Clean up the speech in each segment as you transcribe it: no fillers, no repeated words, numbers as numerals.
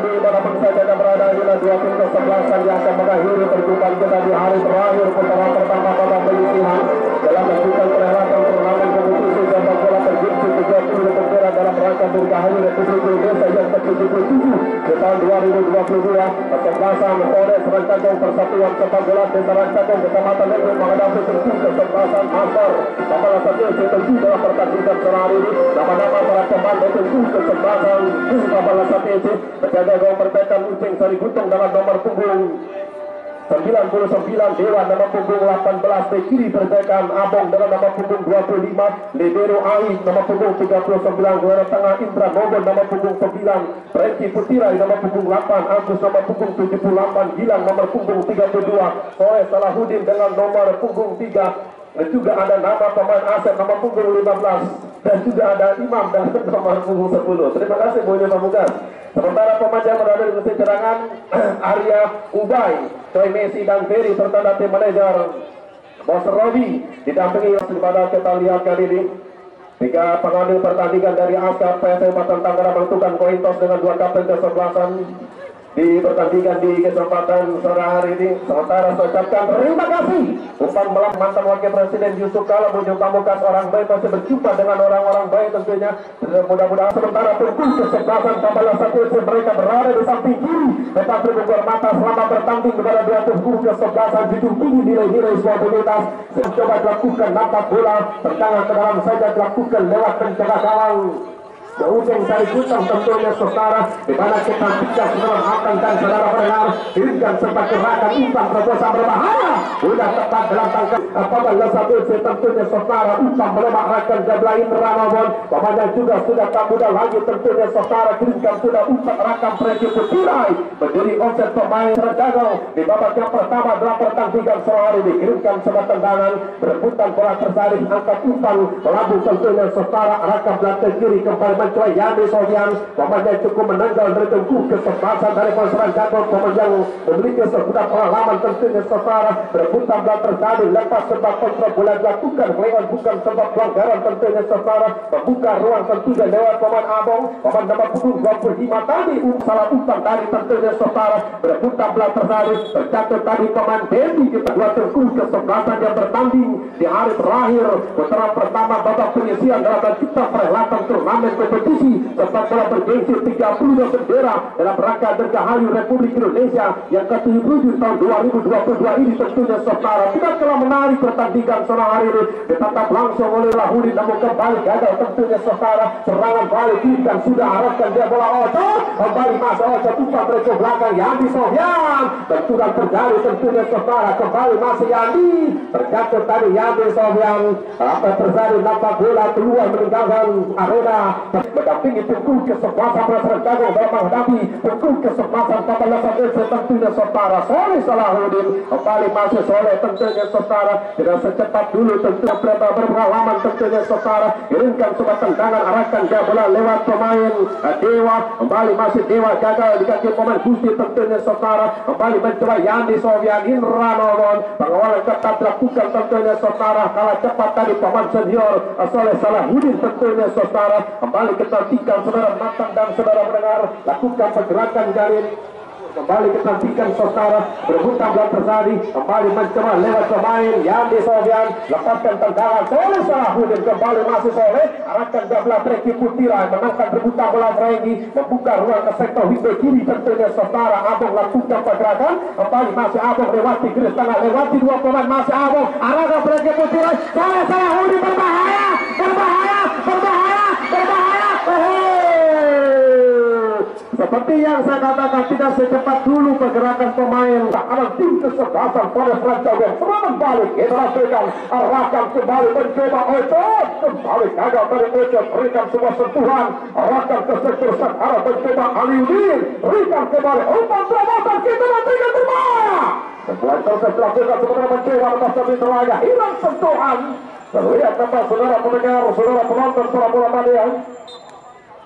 di manapun saja Anda berada, inilah dua tim kesebelasan yang akan mengakhiri perjumpaan kita di hari terakhir putaran pertama pada penyisihan dalam lanjutan perhelatan turnamen kompetisi sepak bola bergengsi 30 negara dalam rangka Dirgahayu Republik Indonesia yang ke-77 di tahun 2022. Kesebelasan Polres Rancagung Persatuan Sepak Bola Desa Rancagung Kecamatan Negeri menghadapi tim kesebelasan Master Kepala Satu C7 dalam pertandingan sore hari ini. Nama-nama para pemain tim kesebelasan Kepala Satu C penjaga gawang bertahan Uceng Sari Gutong dengan nomor punggung 99, Dewa nama punggung 18, di kiri berdekan Abong dengan nama punggung 25, Libero Aik nama punggung 39, Juara Tengah Indra Nogon nama punggung 9, Franky Putirai nama punggung 8, Agus nama punggung 78, Gilang nomor punggung 32, Soe Salahuddin dengan nomor punggung 3. Dan juga ada nama pemain Asep nama punggung 15 dan juga ada Imam dan nomor punggung 10. Terima kasih Boyo Pamungkas. Sementara pemain yang berada di mesin cadangan Arya Ubay, Choi Messi dan Ferry serta tim manajer Bos Robi didampingi pada kita lihat kali ini. Tiga pengambil pertandingan dari Askar PSM Batan Tangerang menentukan koin tos dengan dua kapten kesebelasan di pertandingan di kesempatan sore hari ini. Sementara saya ucapkan terima kasih umpan melam mantan wakil presiden Yusuf Kala Boyo Pamungkas, orang baik masih berjumpa dengan orang-orang baik tentunya. Mudah-mudahan sementara punggung kesebelasan Kepala Satu mereka berada di samping kiri depan tribun mata selama bertanding kepada dua punggung kesebelasan jujur tinggi nilai-nilai sportivitas. Coba dilakukan nampak bola tendangan ke dalam saja dilakukan lewat pencegah gawang Uceng Sari Gutong tentunya saudara, di mana kita bisa dalam akan dan saudara pendengar hingga sempat gerakan umpan terobosan berbahaya sudah tepat dalam tangkap apabila satu tentunya saudara umpan melemahkan Jablain Ranobon. Pemainnya juga sudah tak mudah lagi tentunya saudara, kirimkan sudah umpan rakam Franky Putirai menjadi offset pemain Rancagung di babak yang pertama dalam pertandingan sore hari dikirimkan sebuah tendangan berebutan bola tersaring angkat umpan melambung tentunya saudara rakam belakang kiri kembali mencoba Yandi Sofian. Pemainnya cukup menanggal dari tunggu kesebelasan dari Polres Jakarta. Pemain yang memiliki sebuah pengalaman tentunya saudara berebutan bola tersaring lepas sebab kontrol bola dilakukan lewat bukan sebab pelanggaran tentunya saudara membuka ruang tentunya lewat pemain Abong pemain nomor punggung 25 tadi salah umpan dari tentunya saudara berebutan bola tersaring terjatuh tadi pemain Dendi. Kita dua tunggu kesebelasan yang bertanding di hari terakhir putaran pertama babak penyisian dalam lanjutan perhelatan turnamen kompetisi sepak bola bergengsi 32 bendera dalam rangka Dirgahayu Republik Indonesia yang ke-77 tahun 2022 ini tentunya saudara. Kita telah menarik pertandingan sore hari ini ditatap langsung oleh Lahudi, namun kembali gagal tentunya saudara. Serangan balik dan sudah arahkan dia bola Oto kembali masuk Oto umpan dari belakang Yandi Sofian dan sudah terjadi tentunya saudara kembali masih Yandi terjatuh tadi Yandi Sofian. Apa terjadi nampak bola keluar meninggalkan arena mendampingi punggung kesebelasan Polres Rancagung dalam menghadapi punggung kesebelasan Kepala Satu tentunya saudara Soleh Salahuddin kembali masih Soleh tentunya saudara tidak secepat dulu tentunya berpengalaman tentunya saudara kirimkan sebuah tendangan arahkan dia bola lewat pemain Dewa kembali masih Dewa gagal di kaki pemain Gusti tentunya saudara kembali mencoba Yandi Sofian Indra Nogon pengawalan ketat dilakukan tentunya saudara kalah cepat tadi pemain senior Soleh Salahuddin tentunya saudara kembali kecantikan saudara matang dan saudara mendengar lakukan pergerakan jaring kembali kecantikan saudara berebutan bola terjadi kembali mencoba lewat pemain Yandi Sofian lepaskan tendangan Soleh Salahuddin kembali masih Soleh arahkan ke bola Franky Putirai menangkan rebutan bola Franky membuka ruang ke sektor hingga kiri tentunya saudara Abong lakukan pergerakan kembali masih Abong lewati garis tengah lewati dua pemain masih Abong arahkan Franky Putirai Soleh Salahuddin berbahaya berbahaya berbahaya berbahaya. Seperti yang saya katakan tidak secepat dulu pergerakan pemain akan tim kesebelasan Polres Rancagung serangan balik kita lakukan arahkan kembali mencoba Oto kembali gagal dari Oto berikan sebuah sentuhan arahkan ke sektor Sakara mencoba Aliudin berikan kembali umpan terobosan kita nantikan berbahaya setelah proses dilakukan sebenarnya mencoba lepas tapi terlaga hilang sentuhan. Terlihat kata saudara pendengar saudara penonton para bola mania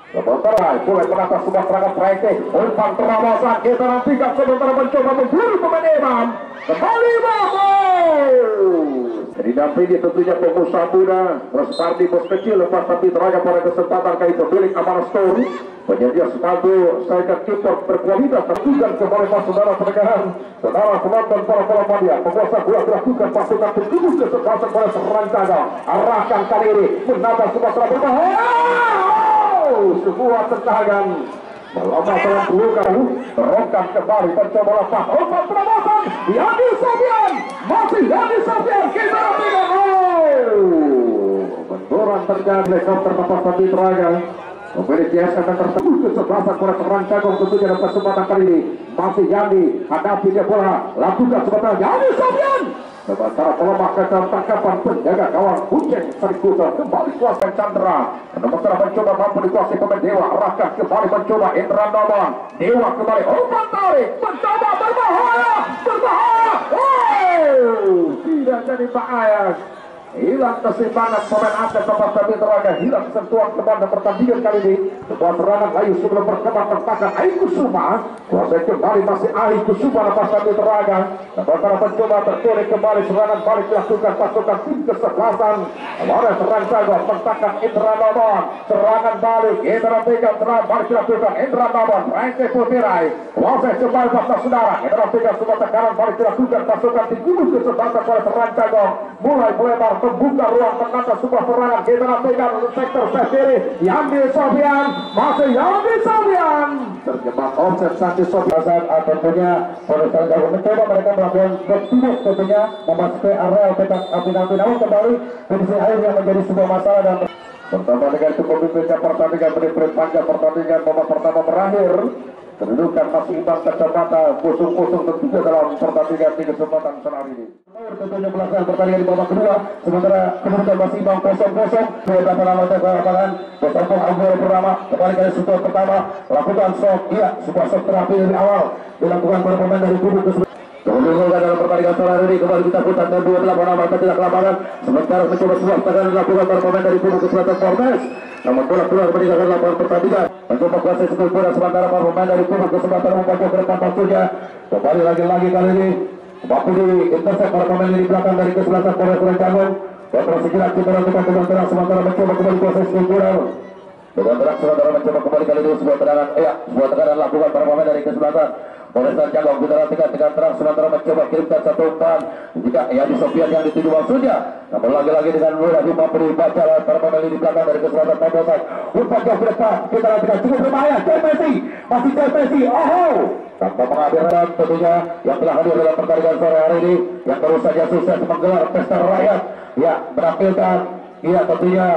sementara mulai menatap sebuah serangan Franky umpan terobosan kita nantikan sementara mencoba memburu pemain Imam kembali bagus didampingi tentunya pengusaha muda Respardi bos kecil lepas tapi teraga pada kesempatan kali pemilik Amal Story penyedia sepatu striker kiper berkualitas tertujuan kembali pas saudara penekanan saudara penonton para media penguasa bola dilakukan pasukan tertuju ke sebelah oleh Serancaga arahkan kali ini menatap Sumatera berbahaya sebuah tendangan melompat dalam pelukan terongkam kembali mencoba lepas umpan penerosan Yadi Sofian masih Yadi Sofian kita rapikan benturan terjadi helikopter lepas tadi teraga memiliki akan tertentu ke sebelah oleh Serancaga tentunya dalam kesempatan kali ini masih Yadi hadapi dia bola lakukan sebentar Yadi Sofian sementara pelemah ke dalam tangkapan penjaga gawang Kucing Sarikuta kembali kuasa Chandra sementara mencoba mampu dikuasai pemain Dewa arahkan kembali mencoba Indra Naman Dewa kembali umpan tarik mencoba berbahaya tidak jadi bahaya hilang keseimbangan pemain Aceh tempat tadi teraga hilang sentuhan kepada pertandingan kali ini sebuah serangan layu sebelum berkembang tentakan Aikusuma kuasai kembali masih Aikusuma lepas tadi teraga sementara mencoba tertulis kembali serangan balik dilakukan pasukan tim kesebelasan oleh Serancaga tentakan Indra Naman serangan balik Indra Tiga serangan balik dilakukan Indra Naman Rangke Putirai kuasai kembali pasang saudara Indra Tiga sebelah kanan balik dilakukan pasukan tim Gunung kesebelasan oleh Serancaga mulai melebar membuka ruang tengah sebuah serangan kita nantikan sektor kiri Yandi Sofian masih Yandi Sofian terjebak offset Santi Sofian tentunya Polres Jawa mencoba mereka melakukan bertubuk tentunya memasuki area petak api-api namun kembali kondisi air yang menjadi sebuah masalah dan pertama dengan itu pemimpinnya pertandingan menit panjang pertandingan babak pertama berakhir kedudukan masih imbang kacamata kosong-kosong tentunya dalam pertandingan di kesempatan sore ini. Tentunya pelaksanaan pertandingan di babak kedua sementara kedudukan masih imbang kosong-kosong beberapa lama ke lapangan bersambung Anggoro Purnama kembali kali setelah pertama lakukan shock sebuah shock terapi dari awal dilakukan oleh pemain dari kubu ke kemudian dalam pertandingan sore ini kembali kita putar dan dua belah bola mereka tidak kelapangan sementara mencoba sebuah tekanan dilakukan oleh pemain dari kubu keselatan Formes namun bola keluar meninggalkan lapangan pertandingan mencoba kuasai sebuah bola sementara pemain dari kubu kesempatan membaca ke depan waktunya kembali lagi kali ini waktu di intercept para pemain di belakang dari kesebelasan Polres Serancaga dan terus segera kita lakukan dengan terang sementara mencoba kembali kuasai sebuah bola dengan terang sementara mencoba kembali kali ini sebuah tendangan sebuah tekanan lakukan para pemain dari kesebelasan Polres Serancaga kita lakukan dengan terang sementara mencoba kirimkan satu umpan jika Yadi Sofian yang dituju maksudnya namun lagi-lagi dengan mudah mampu dibaca para pemain di belakang dari kesebelasan Pembesan umpan jauh ke depan kita lakukan cukup berbahaya Messi masih Messi tanpa penghabisan tentunya yang telah hadir dalam pertandingan sore hari ini yang baru saja sukses menggelar pesta rakyat menampilkan tentunya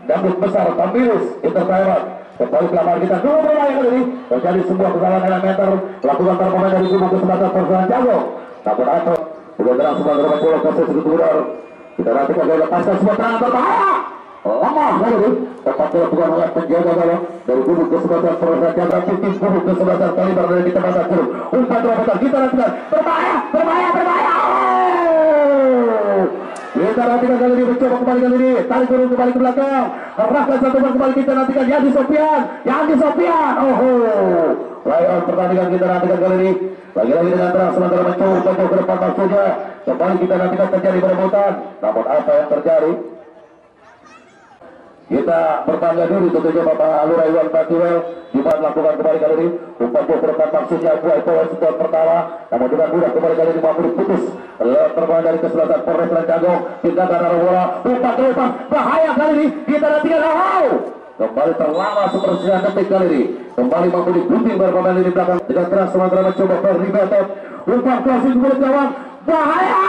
dangdut besar Tambilus Entertainment kembali pelapar kita dulu mulai kali ini terjadi sebuah kesalahan elementer lakukan para pemain dari kubu kesempatan Serancaga namun apa sudah terang sebuah gerak bola proses keturunan kita nantikan dia lepaskan sebuah terangan berbahaya lemah kali tepat dilakukan oleh penjaga gawang dari kubu kesempatan Serancaga tim kubu kesempatan Kaliber dari kita masa kurung umpan terobosan kita nantikan berbahaya kita nantikan kali ini mencoba kembali kali ini tarik turun kembali ke belakang arahkan satu kembali kita nantikan Yadi Sofian layan pertandingan kita nantikan kali ini lagi-lagi dengan terang sementara mencoba ke depan maksudnya kembali kita nantikan terjadi perebutan namun apa yang terjadi kita berbangga diri tentunya Bapak Alura Iwan Patiwel Jumat lakukan kembali kali ini umpan ke depan maksudnya buat power support pertama namun dengan mudah kembali kali ini mampu diputus terbang dari kesebelasan Polres Serancaga kita karena bola umpan terupas bahaya kali ini kita nantikan kembali terlama seperti detik kali ini kembali mampu digunting berpemain di belakang dengan keras sementara mencoba Ferdi Betot umpan klasik mulut gawang bahaya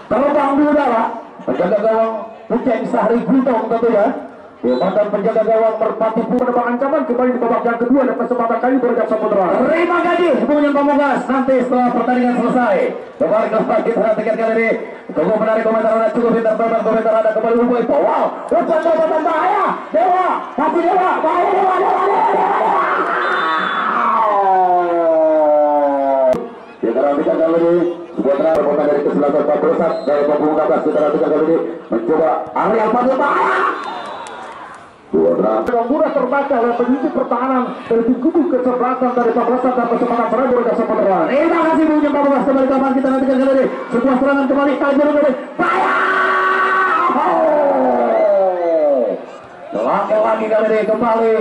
terbang di udara penjaga gawang Kucing Sahri Gutong tentunya mantan penjaga gawang Merpati menembak ancaman kembali di babak yang kedua dan kesempatan kali berjak Saputra terima gaji hubungan Pamungkas nanti setelah pertandingan selesai kembali ke kita nantikan kali ini tunggu menarik komentar ada cukup komentar ada kembali Uboy wow umpan terobosan bahaya Dewa masih Dewa bahaya Dewa kita nantikan kali ini sebuah tenar pemain dari kesebelasan Pak Berusak dari Pemungkas kita nantikan kali ini mencoba Ariel Fadil bahaya Dengan mudah terbaca oleh penyusun pertahanan dari tim kubu kesebelasan dari pembelasan dan kesempatan Prabowo dan Sampurna. Terima kasih Bung 14 kembali kapan kita nantikan kali ini sebuah serangan kembali Kajero dari lagi kali ini kembali.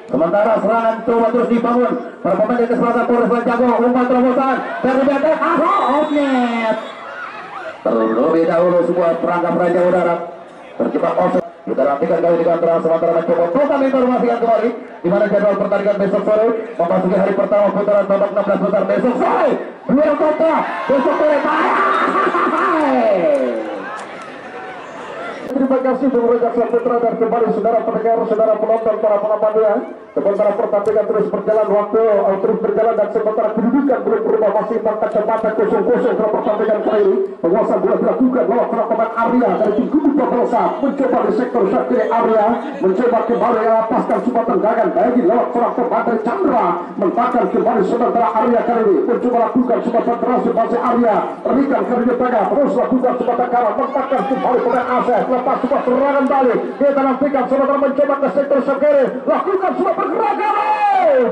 Sementara serangan coba terus dibangun. Para pemain dari kesebelasan Polres Jago umpan terobosan dari BT net. Terlebih dahulu sebuah perangkap raja udara terjebak kosong. Kita nantikan kali ini antara sementara mencoba kami informasikan kembali di mana jadwal pertandingan besok sore memasuki hari pertama putaran babak 16 besar besok sore. Duel kota besok sore. Terima kasih Bung Rojak Saputra dan kembali saudara pendengar, saudara penonton, para penampilnya. Sementara pertandingan terus berjalan, waktu terus berjalan dan sementara kedudukan belum berubah, masih kecepatan 0-0 dalam pertandingan kali ini. Penguasaan bola dilakukan lewat seorang pemain Arya dari tim kubu Papalosa, mencoba di sektor sebelah kiri Arya, mencoba kembali melepaskan sebuah tendangan bagi lewat seorang pemain dari Chandra, mentakar kembali sementara Arya kali ini mencoba lakukan sebuah penetrasi masih Arya, berikan kali ini tengah, terus lakukan sebuah tekanan, mentakar kembali pemain Asep, lepas sebuah serangan balik, kita nantikan sementara mencoba ke sektor sebelah kiri, lakukan sebuah pergerakan,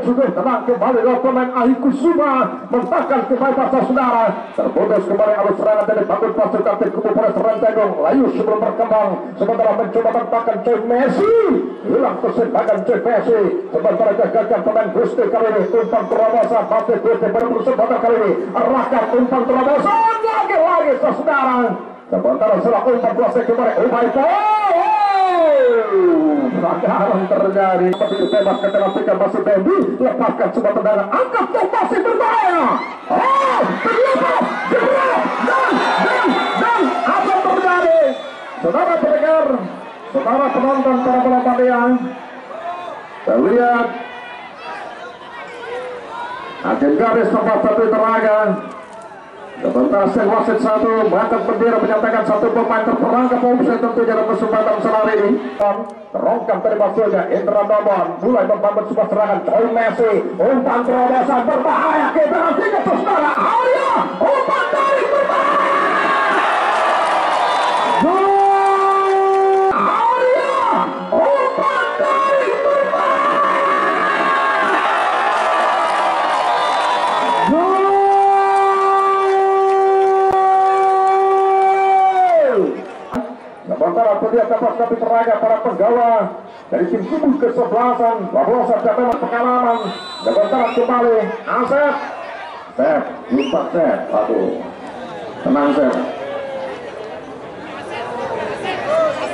juga tenang kembali lewat pemain Ahikusuma, mentakar kembali pasal saudara, terputus kembali alur serangan dari bangun pasukan tim kubu Polres Rancaikong, layu sebelum berkembang, sementara mencoba mentakar Coy Messi, hilang keseimbangan Coy Messi, sementara gagalkan pemain Gusti kali ini, umpan terobosan, masih Gusti baru sebentar kali ini, arahkan umpan terobosan, lagi saudara, sementara setelah umpan Gusti kembali, pelanggaran terjadi, masih ditembak ke dalam pikan masih Bendi, lepaskan sebuah tendangan, angkat yang masih berbahaya, terlibat, dan apa terjadi? Saudara pendengar, saudara penonton, para penonton yang terlihat agen garis tempat satu teraga. Sementara Sen wasit satu mengangkat bendera menyatakan satu pemain terperangkap offside tentunya dalam kesempatan sore ini. Terongkang dari maksudnya Indra Domon mulai membangun sebuah serangan Coy Messi, umpan terobosan berbahaya, kita nantikan saudara Arya, umpan dari berbahaya. Sementara terlihat dapat tapi teraga para penggawa dari tim kubu kesebelasan Bablosa dapat pengalaman. Sementara kembali Asep, lupa Sep, aduh, tenang Sep.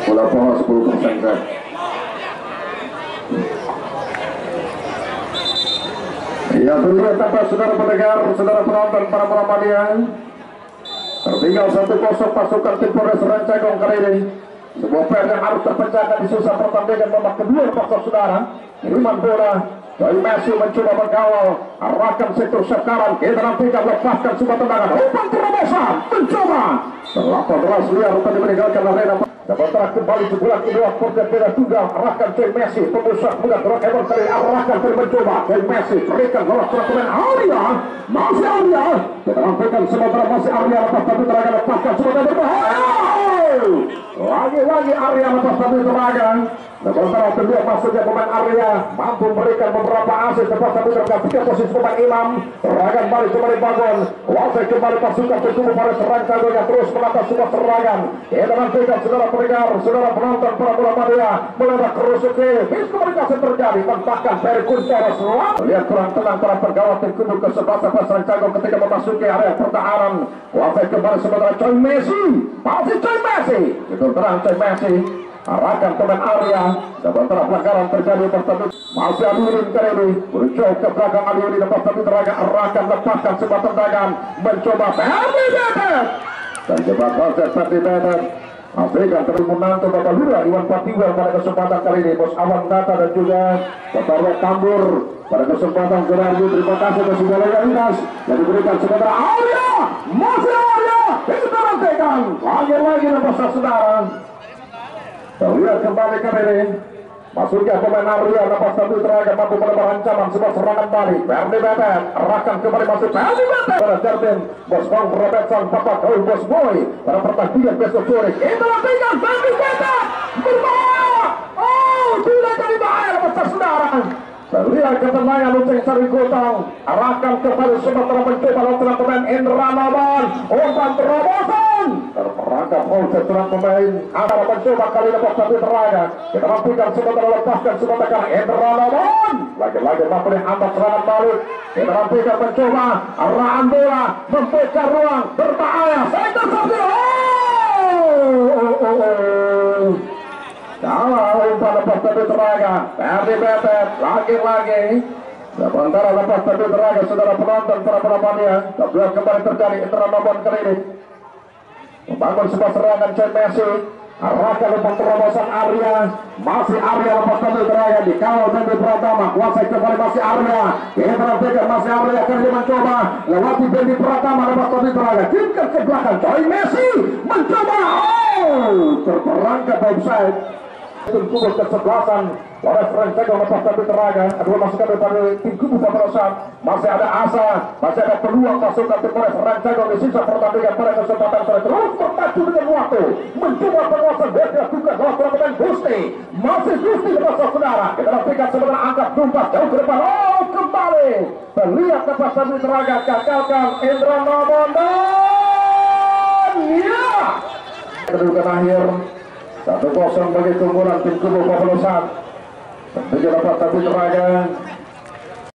Bola pola 10% Sep. Ya terlihat dapat saudara pendengar, saudara penonton, para pelamadian. Tertinggal 1-0 pasukan tim Polres Rancaikong kali ini. Sebuah PR yang harus terpecahkan di susah pertandingan babak kedua paksa saudara. Kiriman bola, Coy Messi mencoba mengawal, arahkan sektor sekarang, kita nantikan lepaskan sebuah tendangan, umpan terobosan, mencoba. 18 liar tadi meninggalkan arena. Sementara kembali sebulan kedua porter beda tunggal, arahkan Coy Messi, pembusrak muda Rock Evan kali arahkan kali mencoba, Coy Messi berikan bola seorang pemain Arya, masih Arya, kita nantikan sementara masih Arya lepas tapi teraga lepaskan sebuah berbahaya. Lagi-lagi Arya lepas tapi teraga. Sementara kedua masuknya pemain Arya mampu memberikan beberapa asis lepas tapi tergantikan posisi pemain Imam, serangan balik kembali bangun, kuasai kembali pasukan berkubu pada Rancaikong yang terus menata sebuah serangan. Kita nantikan saudara pendengar, saudara penonton, para bola media meledak kerusuki, miskomunikasi terjadi, tentakan Ferry Kuntara selalu melihat kurang tenang para pegawai tim kubu kesebelasan Rancaikong ketika memasuki area pertahanan. Kuasai kembali sementara Coy Messi, masih Coy Messi, itu terang Coy Messi, arahkan pemain Arya, sementara pelanggaran terjadi tersebut masih Aliudin kali ini berjauh ke belakang Aliudin lepas tapi teraga arahkan lepaskan sebuah tendangan mencoba Ferdi Betet terjebak konsep Ferdi Betet Afrika terus menantu Bapak Lura Iwan Patiwa pada kesempatan kali ini Bos Awan Tata dan juga Bapak Rok Tambur pada kesempatan Gerardo. Terima kasih atas segala loyalitas yang diberikan sementara Arya, masih Arya, kita nantikan lagi-lagi lepas saudara. Terlihat kembali ke ini masuknya pemain Arya lepas satu teraga mampu menebar ancaman sebuah serangan balik. Ferdi Betet arahkan kembali masuk Ferdi Betet pada Jardim Bos Bang Robertson Papa Kau Bos Boy pada pertandingan besok sore. Kita nantikan Ferdi Betet berbahaya. Tidak kembali bahaya lepas saudara. Terlihat ketenangan Luceng Sari Gotong, arahkan kepada Sumatera mencoba lawan pemain Indra Naban, umpan terobosan terperangkap seorang pemain antara mencoba kali lepas tapi teraga. Kita mampukan Sumatera lepaskan Sumatera Indra Naban, lagi-lagi mampu dihambat serangan balik. Kita mampukan mencoba arahan bola membuka ruang berbahaya. Sektor satu. Kalau umpan lepas tapi teraga, Ferdi Betet lagi-lagi. Sementara lepas tapi teraga, saudara penonton para penontonnya, kemudian kembali terjadi Indra Naban kali ini. Membangun sebuah serangan Chen Messi, arahkan umpan terobosan Arya, masih Arya lepas tapi teraga dikawal Benny Pratama, kuasai kembali masih Arya. Ini perhatikan masih Arya akan mencoba lewati Benny Pratama lepas tapi teraga, kirimkan ke belakang, Chen Messi mencoba, terperangkap offside. Tim kubu kesebelasan Waras Rancago lepas tapi teraga, kedua masukkan daripada tim kubu Paparosan. Masih ada asa, masih ada peluang masukkan tim Waras Rancago di sisa pertandingan pada kesempatan terus berpacu dengan waktu mencoba penguasaan bergerak juga dalam pertandingan Gusti. Masih Gusti lepas saudara, kita lakukan sebenarnya angkat tumpas jauh ke depan. Kembali terlihat lepas tapi teraga, gagalkan Indra Naban dan ya kedudukan akhir 1-0 bagi keunggulan tim kubu Paparosan. Tentunya dapat tapi teraga